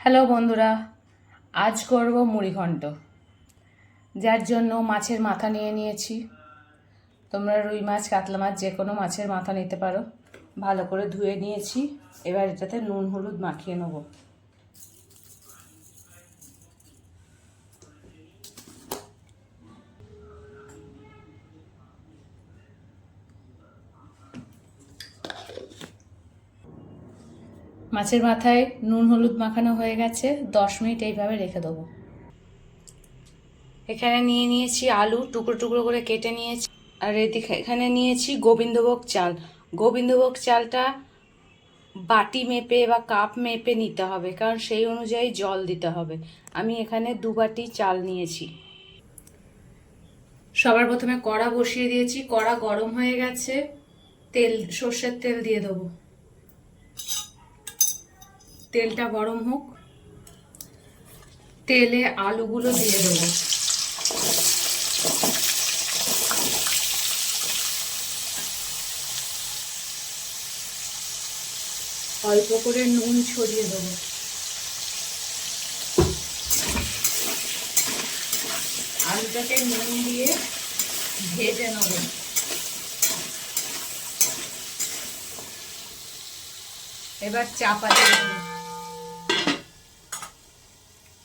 Hello বন্ধুরা, আজ করব মুড়িঘণ্ট। যার জন্য মাছের মাথা নিয়ে নিয়েছি। তোমরা রুই মাছ, কাতলা মাছ যে কোনো মাছের মাথা নিতে পারো। ভালো করে ধুয়ে নিয়েছি। এবার এটাতে নুন হলুদ মাখিয়ে নেব। মাছের মাথায় নুন হলুদ মাখানো হয়ে গেছে। 10 মিনিট এইভাবে রেখে দেবো। এখানে নিয়ে নিয়েছি আলু, টুকরো টুকরো করে কেটে নিয়েছি। আর এখানে নিয়েছি গোবিন্দভোগ চাল। গোবিন্দভোগ চালটা বাটি মেপে বা কাপ মেপে নিতে হবে, কারণ সেই অনুযায়ী জল দিতে হবে। আমি এখানে 2 বাটি চাল নিয়েছি। সবার প্রথমে কড়া বসিয়ে দিয়েছি। কড়া গরম হয়ে গেছে। সর্ষের তেল দিয়ে দেবো। তেলটা গরম হোক। তেলে আলুগুলো দিয়ে দেবো। অল্প করে নুন ছড়িয়ে দেবো। আলুটাকে নুন দিয়ে ভেজে নেব। এবার চাপা দিয়ে দেবো।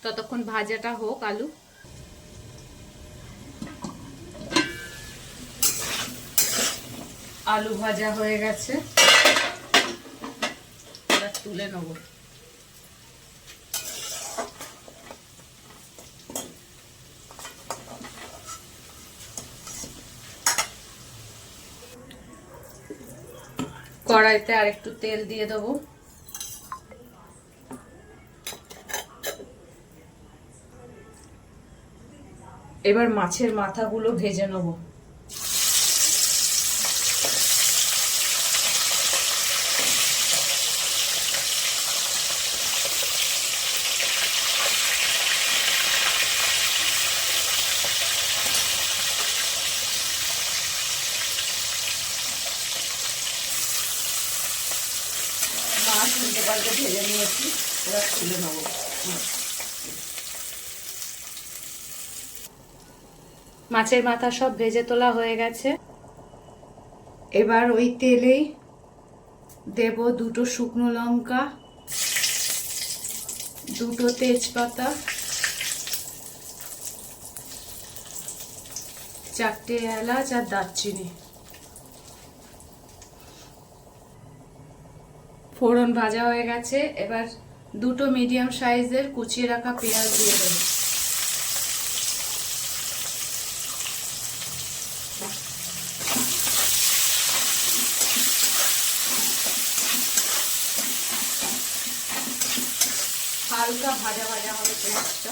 ততক্ষণ ভাজাটা হোক আলু। আলু ভাজা হয়ে গেছে। এবার তুলে নেব। কড়াইতে আর একটু তেল দিয়ে দেবো। এবার মাছের মাথাগুলো ভেজে নেব। মাছ উল্টে পাল্টে ভেজে নিয়েছি। এবার তুলে নেব। মাছের মাথা সব ভেজে তোলা হয়ে গেছে। এবার ওই তেলেই দেব 2টো শুকনো লঙ্কা, 2টো তেজপাতা, 4টে এলাচ আর দারচিনি। ফোড়ন ভাজা হয়ে গেছে। এবার 2টো মিডিয়াম সাইজের কুচিয়ে রাখা পেঁয়াজ দিয়ে দেবো। হালকা ভাজা ভাজা হবে পেঁয়াজটা।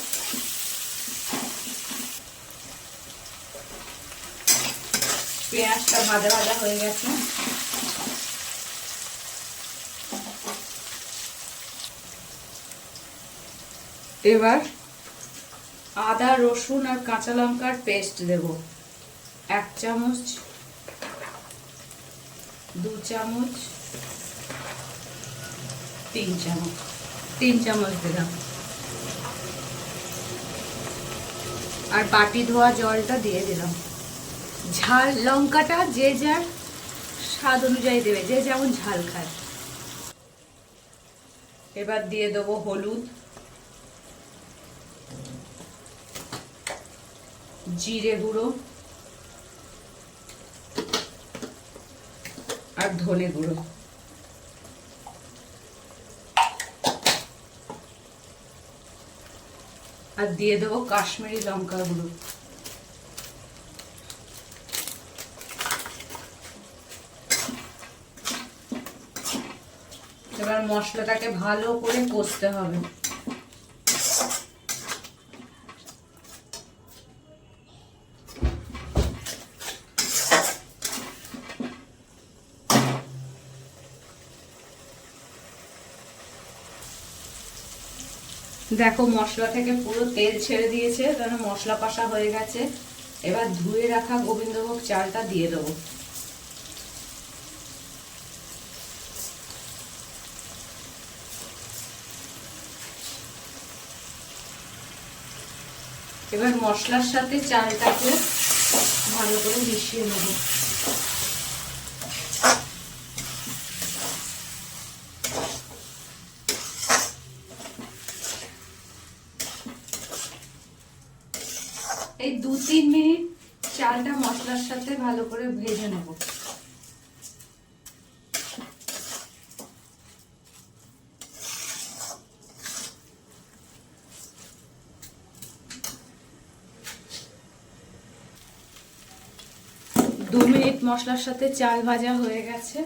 পেঁয়াজটা ভাজা ভাজা হয়ে গেছে। এবার আদা রসুন আর কাঁচা লঙ্কার পেস্ট দেব। 1 চামচ, 2 চামচ, 3 চামচ, 3 চামচ দিলাম। আর বাটি ধোয়া জলটা দিয়ে দিলাম। ঝাল লঙ্কাটা যে যার স্বাদ অনুযায়ী দেবে, যে যেমন ঝাল খায়। এবার দিয়ে দেবো হলুদ, জিরে গুঁড়ো আর ধনে গুঁড়ো। আর দিয়ে দেবো কাশ্মীরি লঙ্কা গুঁড়ো। এবার মশলাটাকে ভালো করে কষতে হবে। দেখো মশলা থেকে পুরো তেল ছেড়ে দিয়েছে, কারণ মশলা কষা হয়ে গেছে। এবার ধুয়ে রাখা গোবিন্দভোগ চালটা দিয়ে দেবো। এবার মশলার সাথে চালটাকে ভালো করে মিশিয়ে নেব। এই 2-3 মিনিট চালটা মশলার সাথে ভালো করে ভেজে নেব। দু মিনিট মশলার সাথে চাল ভাজা হয়ে গেছে।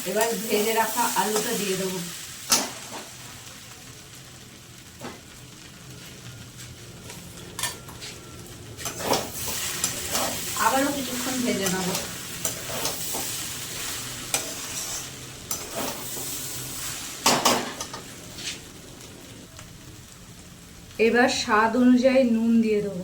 এবার ভেজে রাখা আলুটা দিয়ে দেবো। আবারও কিছুক্ষণ ভেজে নেব। এবার স্বাদ অনুযায়ী নুন দিয়ে দেবো।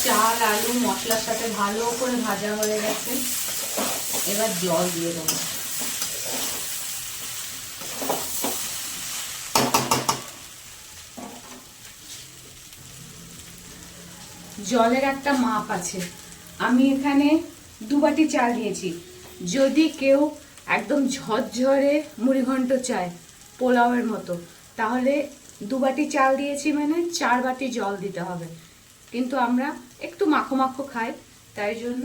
চাল আলু মশলার সাথে ভালো করে ভাজা হয়ে গেছে। এবার জল দিয়ে দেবো। জলের একটা মাপ আছে। আমি এখানে 2 বাটি চাল দিয়েছি। যদি কেউ একদম ঝরঝরে মুড়িঘণ্ট চায় পোলাওয়ের মতো, তাহলে 2 বাটি চাল দিয়েছি মানে 4 বাটি জল দিতে হবে। কিন্তু আমরা একটু মাখো মাখো খাই, তাই জন্য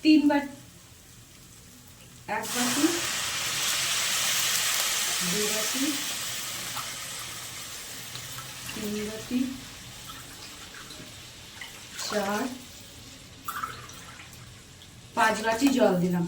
3 বাটি, 1 বাটি, 2 বাটি, 3 বাটি, 4, 5 বাটি জল দিলাম।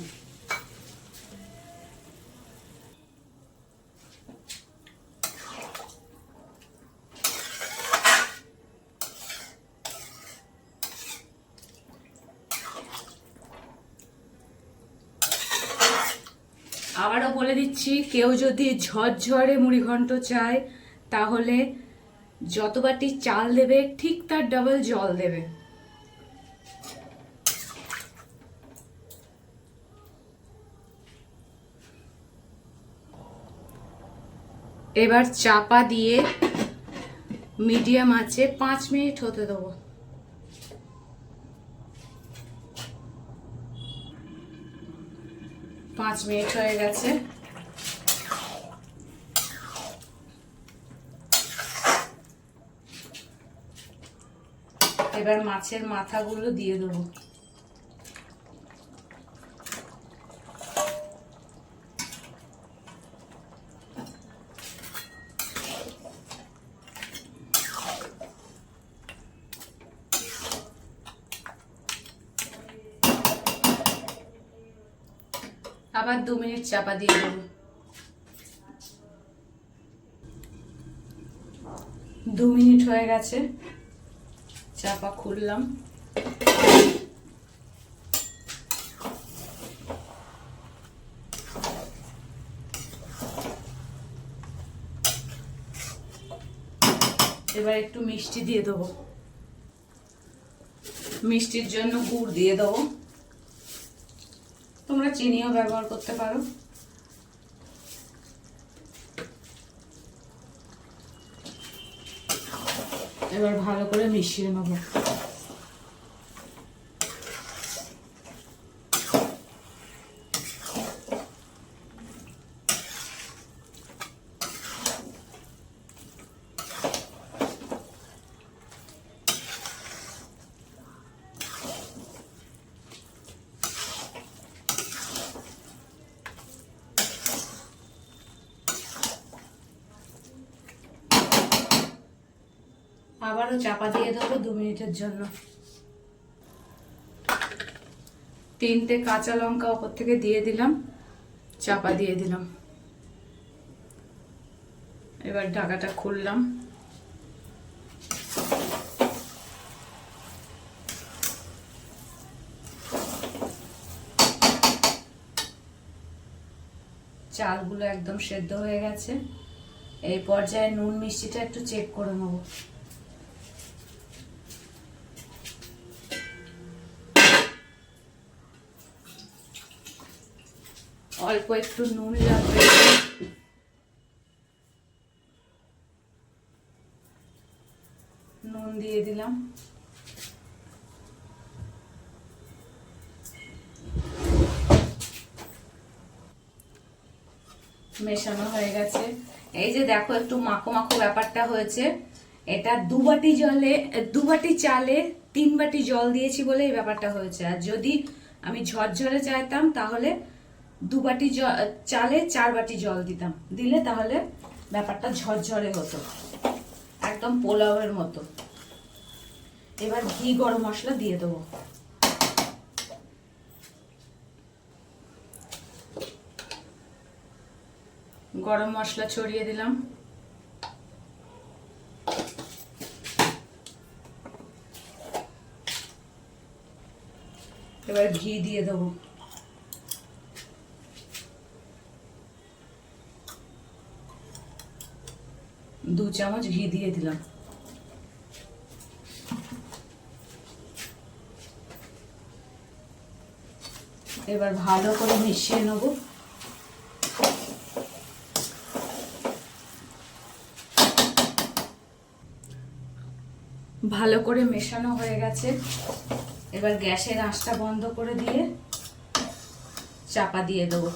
আবারও বলে দিচ্ছি, কেউ যদি ঝরঝরে মুড়িঘণ্ট চায় তাহলে যত বাটি চাল দেবে ঠিক তার ডাবল জল দেবে। এবার চাপা দিয়ে মিডিয়াম আঁচে 5 মিনিট হতে দেবো। পাঁচ মিনিট হয়ে গেছে। এবার মাছের মাথাগুলো দিয়ে দেবো। আবার 2 মিনিট চাপা দিয়ে দেবো। 2 মিনিট হয়ে গেছে, চাপা খুললাম। এবার একটু মিষ্টি দিয়ে দেবো। মিষ্টির জন্য গুড় দিয়ে দেবো। তোমরা চিনিও ব্যবহার করতে পারো। এবার ভালো করে মিশিয়ে নেব। আবারও চাপা দিয়ে দেবো 2 মিনিটের জন্য। 3টে কাঁচা লঙ্কা ওপর থেকে দিয়ে দিলাম, চাপা দিয়ে দিলাম। এবার ঢাকাটা খুললাম। চালগুলো একদম সেদ্ধ হয়ে গেছে। এই পর্যায়ে নুন মিষ্টিটা একটু চেক করে নেব। অল্প একটু নুন লাগবে। নুন দিয়ে দিলাম। মেশানো হয়ে গেছে। এই যে দেখো একটু মাখো মাখো ব্যাপারটা হয়েছে। এটা 2 বাটি জলে 2 বাটি চালে 3 বাটি জল দিয়েছি বলে এই ব্যাপারটা হয়েছে। আর যদি আমি ঝরঝরে চাইতাম তাহলে 2 বাটি চালে 4 বাটি জল দিতাম, দিলে তাহলে ব্যাপারটা ঝরঝরে হতো, একদম পোলাওয়ের মতো। এবার ঘি গরম মশলা দিয়ে দেবো। গরম মশলা ছড়িয়ে দিলাম। এবার ঘি দিয়ে দেবো। দু চামচ ঘি দিয়ে দিলাম। এবার ভালো করে মিশিয়ে নেব। ভালো করে মেশানো হয়ে গেছে। এবার গ্যাসের আঁচটা বন্ধ করে দিয়ে চাপা দিয়ে দেবো।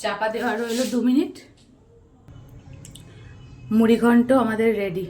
চাপা দেওয়া রইল 2 মিনিট। মুড়ি ঘন্ট আমাদের রেডি।